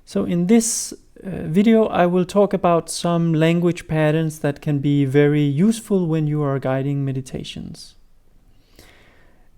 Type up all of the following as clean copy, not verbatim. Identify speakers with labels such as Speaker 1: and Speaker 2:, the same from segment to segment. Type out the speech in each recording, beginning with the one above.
Speaker 1: So in this video, I will talk about some language patterns that can be very useful when you are guiding meditations.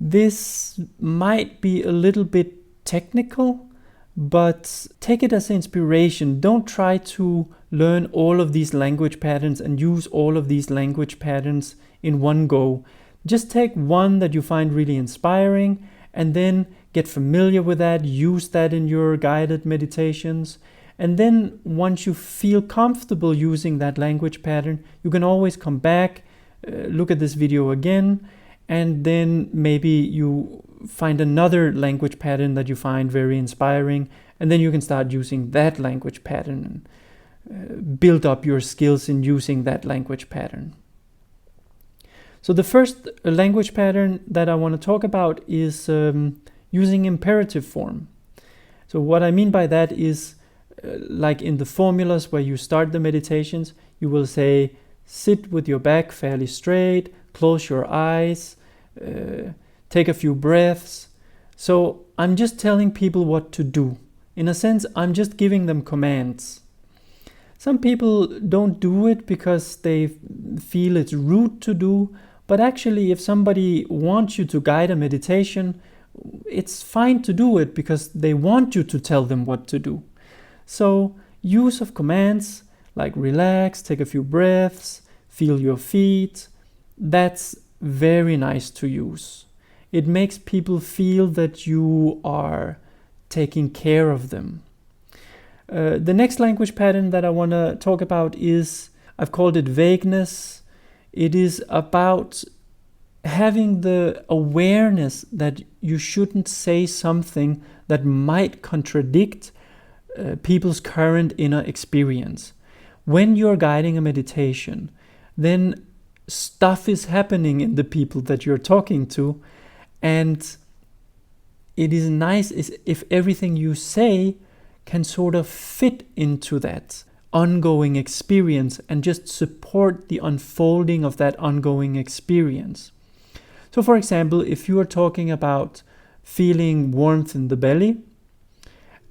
Speaker 1: This might be a little bit technical, but take it as inspiration. Don't try to learn all of these language patterns and use all of these language patterns in one go. Just take one that you find really inspiring and then get familiar with that, use that in your guided meditations. And then once you feel comfortable using that language pattern, you can always come back, look at this video again, and then maybe you find another language pattern that you find very inspiring, and then you can start using that language pattern and build up your skills in using that language pattern. So the first language pattern that I want to talk about is using imperative form. So what I mean by that is like in the formulas where you start the meditations, you will say, sit with your back fairly straight, close your eyes, take a few breaths. So I'm just telling people what to do. In a sense, I'm just giving them commands. Some people don't do it because they feel it's rude to do, but actually if somebody wants you to guide a meditation, it's fine to do it because they want you to tell them what to do. So use of commands like relax, take a few breaths, feel your feet, that's very nice to use. It makes people feel that you are taking care of them. The next language pattern that I want to talk about is, I've called it vagueness. It is about having the awareness that you shouldn't say something that might contradict people's current inner experience. When you're guiding a meditation, then stuff is happening in the people that you're talking to, and it is nice if everything you say can sort of fit into that ongoing experience and just support the unfolding of that ongoing experience. So for example, if you are talking about feeling warmth in the belly,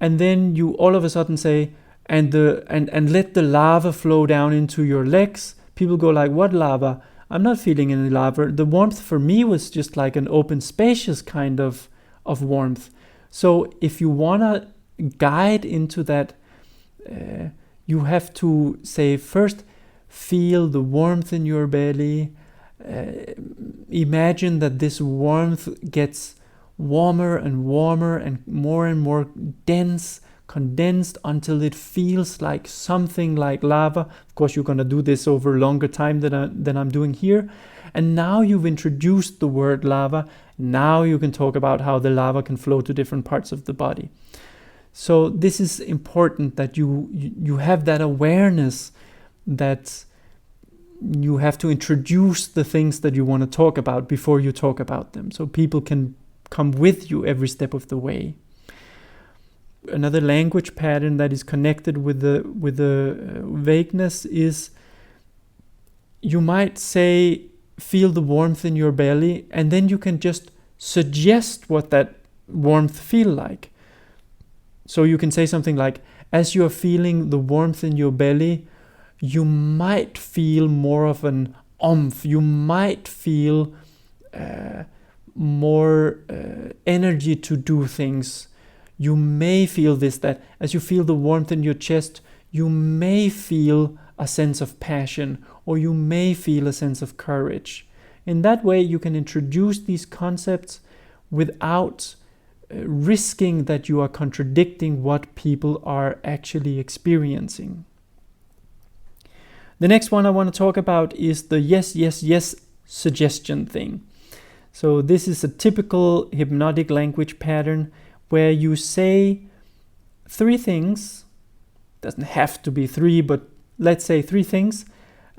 Speaker 1: and then you all of a sudden say, and let the lava flow down into your legs, people go like, what lava? I'm not feeling any lava. The warmth for me was just like an open, spacious kind of warmth. So if you want to guide into that, you have to say first, feel the warmth in your belly. Imagine that this warmth gets warmer and warmer and more dense, condensed until it feels like something like lava. Of course, you're going to do this over a longer time than I'm doing here. And now you've introduced the word lava. Now you can talk about how the lava can flow to different parts of the body. So this is important that you have that awareness that you have to introduce the things that you want to talk about before you talk about them, so people can come with you every step of the way. Another language pattern that is connected with the vagueness is, you might say, feel the warmth in your belly, and then you can just suggest what that warmth feel like. So you can say something like, as you're feeling the warmth in your belly, you might feel more of an oomph. You might feel more energy to do things. You may feel that. As you feel the warmth in your chest, you may feel a sense of passion, or you may feel a sense of courage. In that way, you can introduce these concepts without risking that you are contradicting what people are actually experiencing. The next one I want to talk about is the yes, yes, yes suggestion thing. So this is a typical hypnotic language pattern where you say three things. Doesn't have to be three, but let's say three things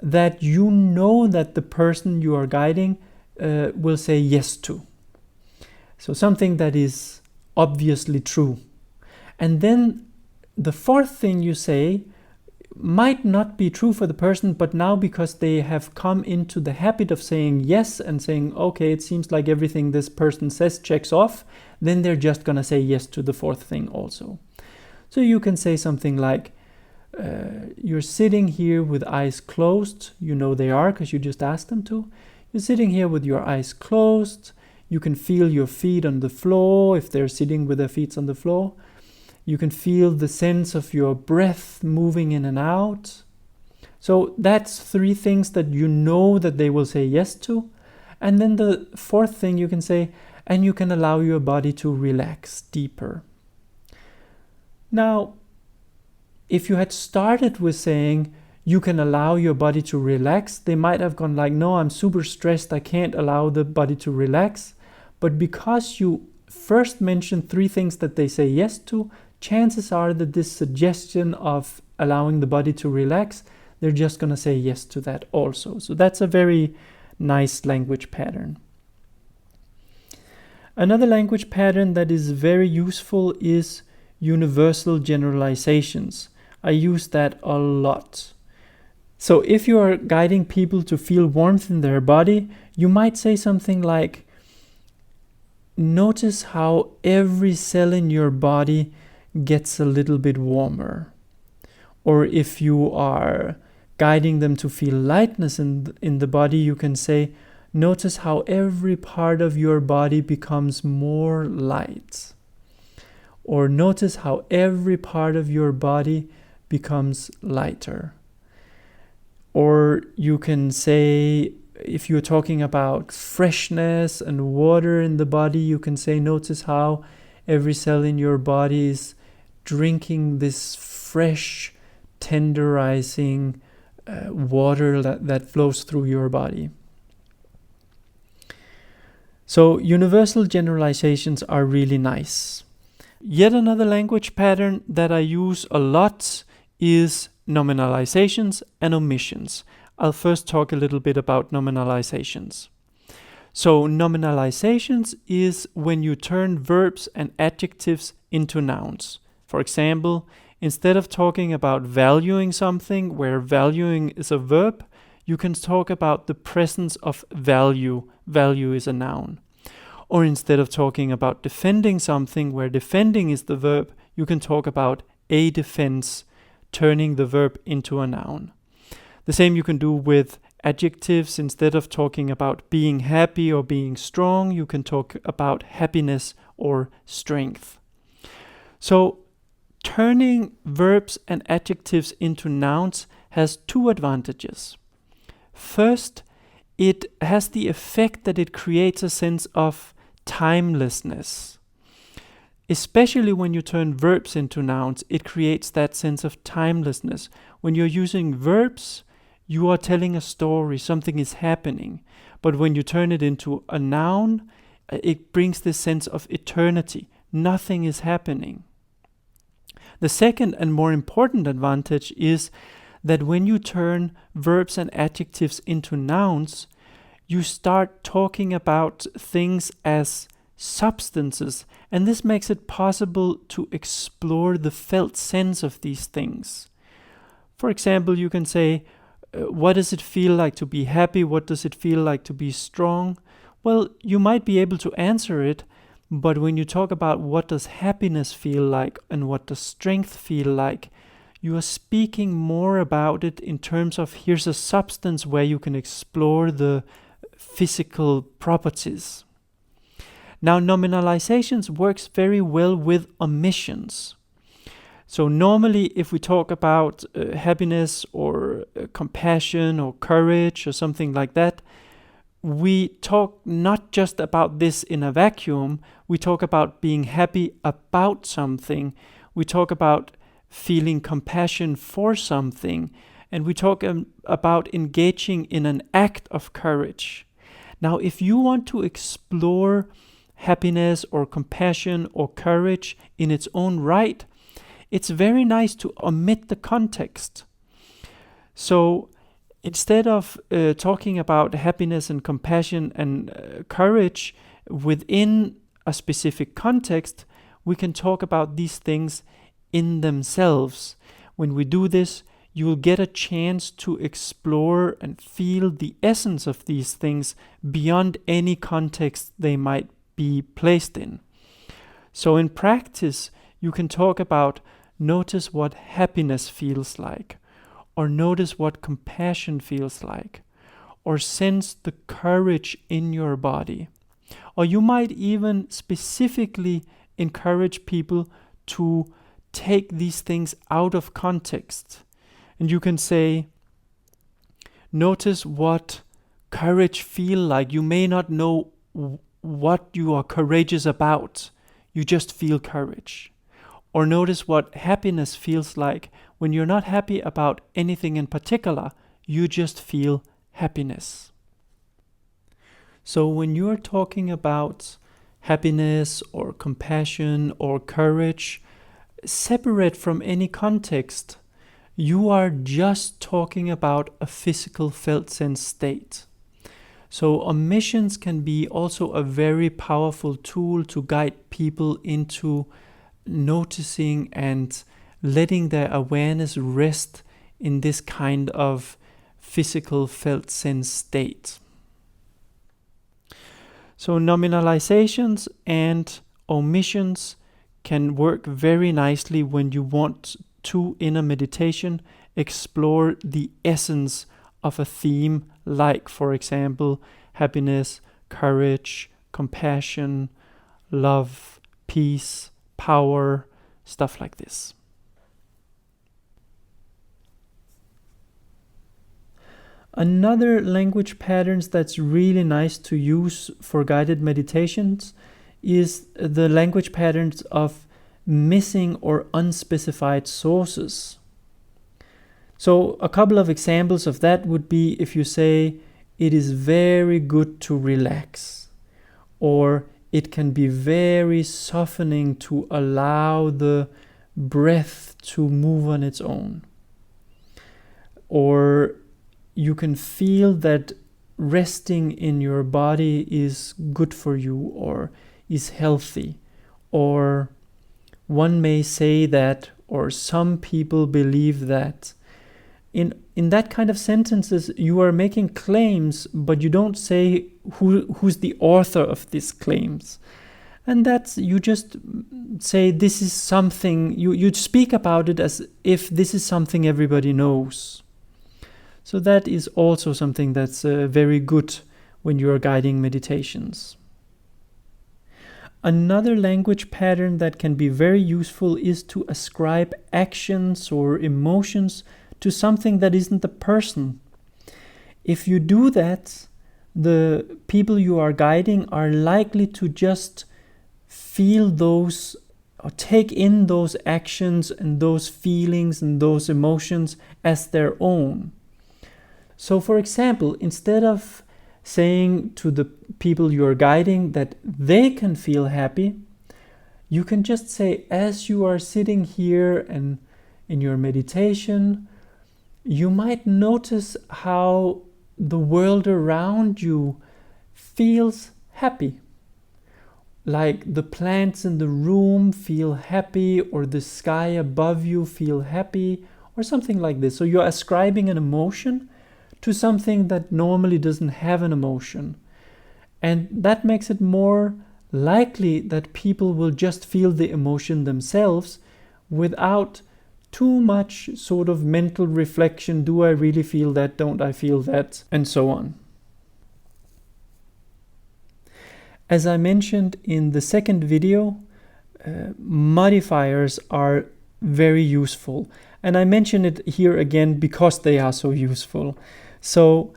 Speaker 1: that you know that the person you are guiding will say yes to. So something that is obviously true. And then the fourth thing you say might not be true for the person, but now because they have come into the habit of saying yes and saying, okay, it seems like everything this person says checks off, then they're just going to say yes to the fourth thing also. So you can say something like, you're sitting here with eyes closed. You know they are because you just asked them to. You're sitting here with your eyes closed. You can feel your feet on the floor if they're sitting with their feet on the floor. You can feel the sense of your breath moving in and out. So that's 3 things that you know that they will say yes to. And then the 4th thing you can say, and you can allow your body to relax deeper. Now, if you had started with saying you can allow your body to relax, they might have gone like, no, I'm super stressed, I can't allow the body to relax. But because you first mentioned 3 things that they say yes to, chances are that this suggestion of allowing the body to relax, they're just going to say yes to that also. So that's a very nice language pattern. Another language pattern that is very useful is universal generalizations. I use that a lot. So if you are guiding people to feel warmth in their body, you might say something like, notice how every cell in your body gets a little bit warmer. Or if you are guiding them to feel lightness in the body, you can say, notice how every part of your body becomes more light. Or notice how every part of your body becomes lighter. Or you can say, if you're talking about freshness and water in the body, you can say, notice how every cell in your body is drinking this fresh, tenderizing water that flows through your body. So universal generalizations are really nice. Yet another language pattern that I use a lot is nominalizations and omissions. I'll first talk a little bit about nominalizations. So nominalizations is when you turn verbs and adjectives into nouns. For example, instead of talking about valuing something, where valuing is a verb, you can talk about the presence of value. Value is a noun. Or instead of talking about defending something, where defending is the verb, you can talk about a defense, turning the verb into a noun. The same you can do with adjectives. Instead of talking about being happy or being strong, you can talk about happiness or strength. So turning verbs and adjectives into nouns has 2 advantages. First, it has the effect that it creates a sense of timelessness. Especially when you turn verbs into nouns, it creates that sense of timelessness. When you're using verbs, you are telling a story, something is happening. But when you turn it into a noun, it brings this sense of eternity. Nothing is happening. The second and more important advantage is that when you turn verbs and adjectives into nouns, you start talking about things as substances, and this makes it possible to explore the felt sense of these things. For example, you can say, what does it feel like to be happy? What does it feel like to be strong? Well, you might be able to answer it, but when you talk about what does happiness feel like and what does strength feel like, you are speaking more about it in terms of here's a substance where you can explore the physical properties. Now, nominalizations works very well with omissions. So normally if we talk about happiness or compassion or courage or something like that, we talk not just about this in a vacuum, we talk about being happy about something, we talk about feeling compassion for something, and we talk about engaging in an act of courage. Now, if you want to explore happiness or compassion or courage in its own right, it's very nice to omit the context. So instead of talking about happiness and compassion and courage within a specific context, we can talk about these things in themselves. When we do this, you will get a chance to explore and feel the essence of these things beyond any context they might be placed in. So in practice, you can talk about notice what happiness feels like, or notice what compassion feels like, or sense the courage in your body. Or you might even specifically encourage people to take these things out of context. And you can say, notice what courage feel like. You may not know what you are courageous about. You just feel courage. Or notice what happiness feels like. When you're not happy about anything in particular, you just feel happiness. So when you're talking about happiness or compassion or courage, separate from any context. You are just talking about a physical felt sense state. So omissions can be also a very powerful tool to guide people into noticing and letting their awareness rest in this kind of physical felt sense state. So nominalizations and omissions can work very nicely when you want to, in a meditation, explore the essence of a theme, like, for example, happiness, courage, compassion, love, peace, power, stuff like this. Another language patterns that's really nice to use for guided meditations is the language patterns of missing or unspecified sources. So a couple of examples of that would be if you say, it is very good to relax, or it can be very softening to allow the breath to move on its own. Or you can feel that resting in your body is good for you or is healthy. Or one may say that, or some people believe that. In that kind of sentences, you are making claims, but you don't say who's the author of these claims. And that's, you just say this is something, you speak about it as if this is something everybody knows. So that is also something that's very good when you are guiding meditations. Another language pattern that can be very useful is to ascribe actions or emotions to something that isn't the person. If you do that, the people you are guiding are likely to just feel those or take in those actions and those feelings and those emotions as their own. So for example, instead of saying to the people you are guiding that they can feel happy, you can just say, as you are sitting here and in your meditation, you might notice how the world around you feels happy. Like the plants in the room feel happy, or the sky above you feel happy, or something like this. So you're ascribing an emotion to something that normally doesn't have an emotion. And that makes it more likely that people will just feel the emotion themselves without too much sort of mental reflection. Do I really feel that? Don't I feel that? And so on. As I mentioned in the second video, modifiers are very useful. And I mention it here again because they are so useful. So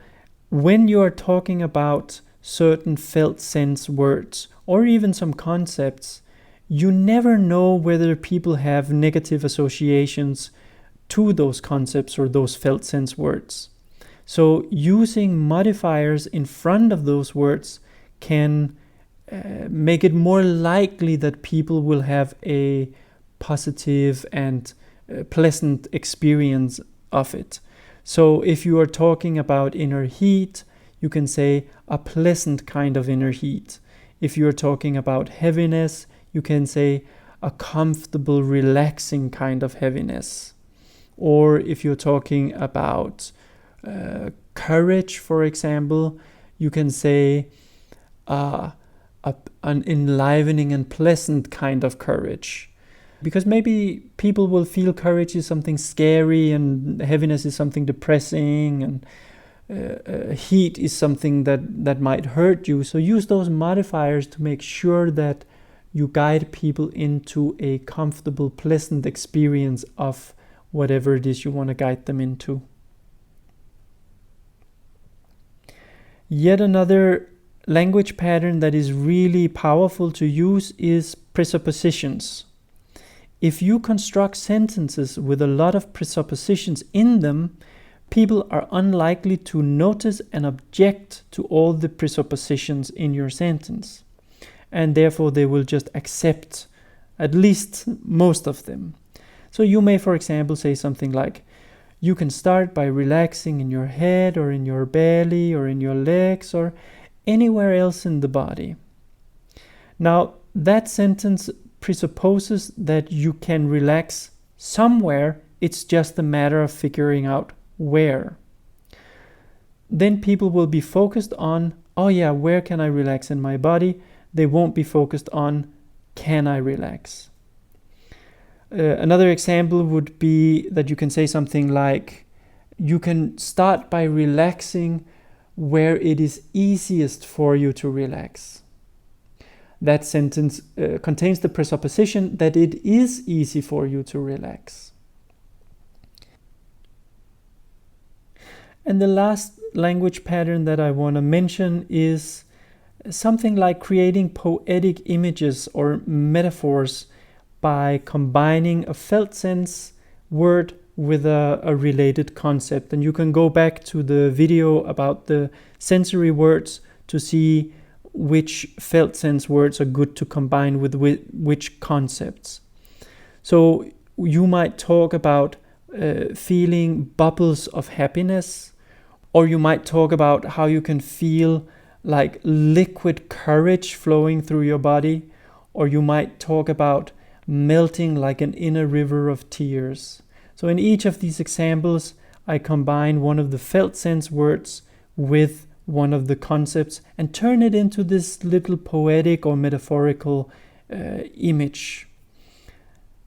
Speaker 1: when you are talking about certain felt sense words or even some concepts, you never know whether people have negative associations to those concepts or those felt sense words. So using modifiers in front of those words can make it more likely that people will have a positive and pleasant experience of it. So if you are talking about inner heat, you can say a pleasant kind of inner heat. If you're talking about heaviness, you can say a comfortable, relaxing kind of heaviness. Or if you're talking about courage, for example, you can say an enlivening and pleasant kind of courage. Because maybe people will feel courage is something scary and heaviness is something depressing, and heat is something that might hurt you. So use those modifiers to make sure that you guide people into a comfortable, pleasant experience of whatever it is you want to guide them into. Yet another language pattern that is really powerful to use is presuppositions. If you construct sentences with a lot of presuppositions in them, people are unlikely to notice and object to all the presuppositions in your sentence. And therefore they will just accept at least most of them. So you may, for example, say something like, you can start by relaxing in your head or in your belly or in your legs or anywhere else in the body. Now, that sentence presupposes that you can relax somewhere. It's just a matter of figuring out where. Then people will be focused on, oh yeah, where can I relax in my body? They won't be focused on, can I relax? Another example would be that you can say something like, you can start by relaxing where it is easiest for you to relax. That sentence contains the presupposition that it is easy for you to relax. And the last language pattern that I want to mention is something like creating poetic images or metaphors by combining a felt sense word with a related concept. And you can go back to the video about the sensory words to see which felt sense words are good to combine with which concepts. So you might talk about feeling bubbles of happiness, or you might talk about how you can feel like liquid courage flowing through your body, or you might talk about melting like an inner river of tears. So in each of these examples, I combine one of the felt sense words with one of the concepts and turn it into this little poetic or metaphorical image.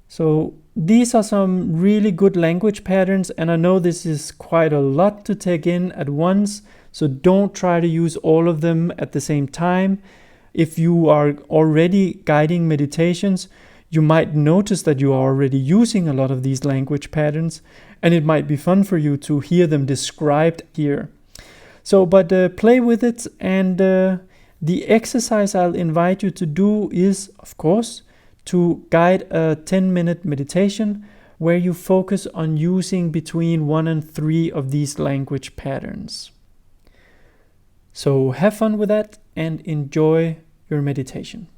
Speaker 1: So these are some really good language patterns, and I know this is quite a lot to take in at once, so don't try to use all of them at the same time. If you are already guiding meditations, you might notice that you are already using a lot of these language patterns, and it might be fun for you to hear them described here. So, but play with it, and the exercise I'll invite you to do is, of course, to guide a 10-minute meditation where you focus on using between 1 and 3 of these language patterns. So have fun with that and enjoy your meditation.